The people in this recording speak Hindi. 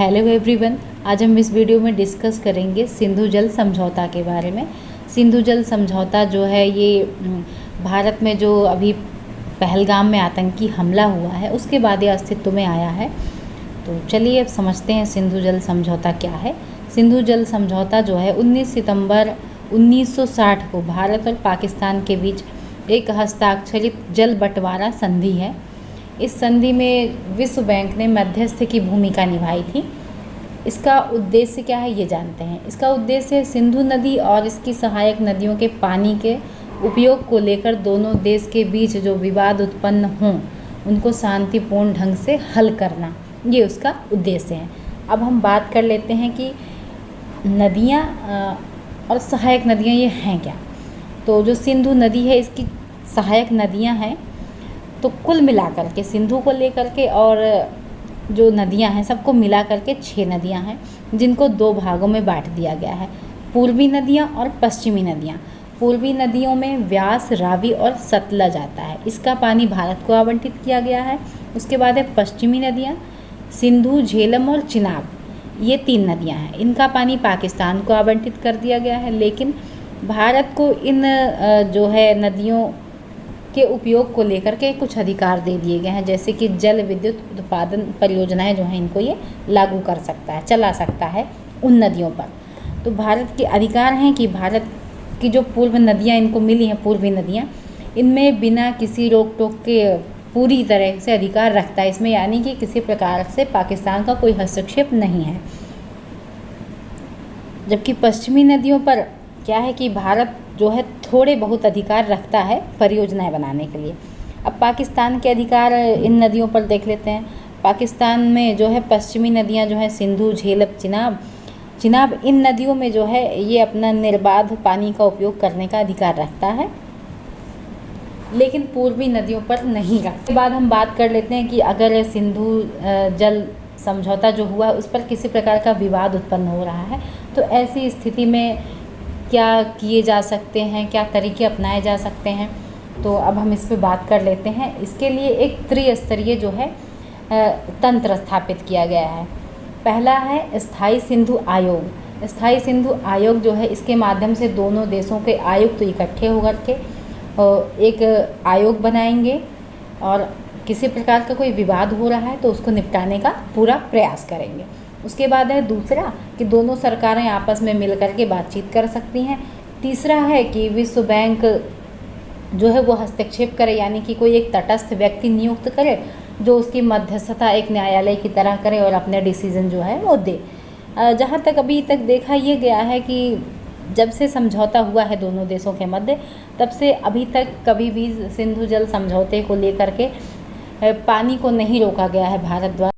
हेलो एवरीवन, आज हम इस वीडियो में डिस्कस करेंगे सिंधु जल समझौता के बारे में। सिंधु जल समझौता जो है ये भारत में जो अभी पहलगाम में आतंकी हमला हुआ है उसके बाद ये अस्तित्व में आया है। तो चलिए अब समझते हैं सिंधु जल समझौता क्या है। सिंधु जल समझौता जो है 19 सितंबर 1960 को भारत और पाकिस्तान के बीच एक हस्ताक्षरित जल बंटवारा संधि है। इस संधि में विश्व बैंक ने मध्यस्थ की भूमिका निभाई थी। इसका उद्देश्य क्या है ये जानते हैं। इसका उद्देश्य सिंधु नदी और इसकी सहायक नदियों के पानी के उपयोग को लेकर दोनों देश के बीच जो विवाद उत्पन्न हों उनको शांतिपूर्ण ढंग से हल करना, ये उसका उद्देश्य है। अब हम बात कर लेते हैं कि नदियाँ और सहायक नदियाँ ये हैं क्या। तो जो सिंधु नदी है इसकी सहायक नदियाँ हैं, तो कुल मिलाकर के सिंधु को लेकर के और जो नदियां हैं सबको मिला करके 6 नदियां हैं, जिनको 2 भागों में बांट दिया गया है, पूर्वी नदियां और पश्चिमी नदियां। पूर्वी नदियों में व्यास, रावी और सतलज आता है, इसका पानी भारत को आवंटित किया गया है। उसके बाद है पश्चिमी नदियां, सिंधु, झेलम और चिनाब, ये 3 नदियाँ हैं, इनका पानी पाकिस्तान को आवंटित कर दिया गया है। लेकिन भारत को इन जो है नदियों के उपयोग को लेकर के कुछ अधिकार दे दिए गए हैं, जैसे कि जल विद्युत उत्पादन परियोजनाएं जो हैं इनको ये लागू कर सकता है, चला सकता है उन नदियों पर। तो भारत के अधिकार हैं कि भारत की जो पूर्व नदियां इनको मिली हैं, पूर्वी नदियां, इनमें बिना किसी रोक टोक के पूरी तरह से अधिकार रखता है इसमें, यानी कि किसी प्रकार से पाकिस्तान का कोई हस्तक्षेप नहीं है। जबकि पश्चिमी नदियों पर क्या है कि भारत जो है थोड़े बहुत अधिकार रखता है परियोजनाएं बनाने के लिए। अब पाकिस्तान के अधिकार इन नदियों पर देख लेते हैं। पाकिस्तान में जो है पश्चिमी नदियां जो है सिंधु, झेलम, चिनाब, इन नदियों में जो है ये अपना निर्बाध पानी का उपयोग करने का अधिकार रखता है, लेकिन पूर्वी नदियों पर नहीं रखता। उसके बाद हम बात कर लेते हैं कि अगर सिंधु जल समझौता जो हुआ है उस पर किसी प्रकार का विवाद उत्पन्न हो रहा है, तो ऐसी स्थिति में क्या किए जा सकते हैं, क्या तरीके अपनाए जा सकते हैं, तो अब हम इस पे बात कर लेते हैं। इसके लिए एक त्रिस्तरीय जो है तंत्र स्थापित किया गया है। पहला है स्थायी सिंधु आयोग। स्थायी सिंधु आयोग जो है इसके माध्यम से दोनों देशों के आयुक्त तो इकट्ठे होकर के एक आयोग बनाएंगे और किसी प्रकार का कोई विवाद हो रहा है तो उसको निपटाने का पूरा प्रयास करेंगे। उसके बाद है दूसरा कि दोनों सरकारें आपस में मिलकर के बातचीत कर सकती हैं। तीसरा है कि विश्व बैंक जो है वो हस्तक्षेप करे, यानी कि कोई एक तटस्थ व्यक्ति नियुक्त करे जो उसकी मध्यस्थता एक न्यायालय की तरह करे और अपने डिसीजन जो है वो दे। जहाँ तक अभी तक देखा ये गया है कि जब से समझौता हुआ है दोनों देशों के मध्य, तब से अभी तक कभी भी सिंधु जल समझौते को लेकर के पानी को नहीं रोका गया है भारत द्वारा।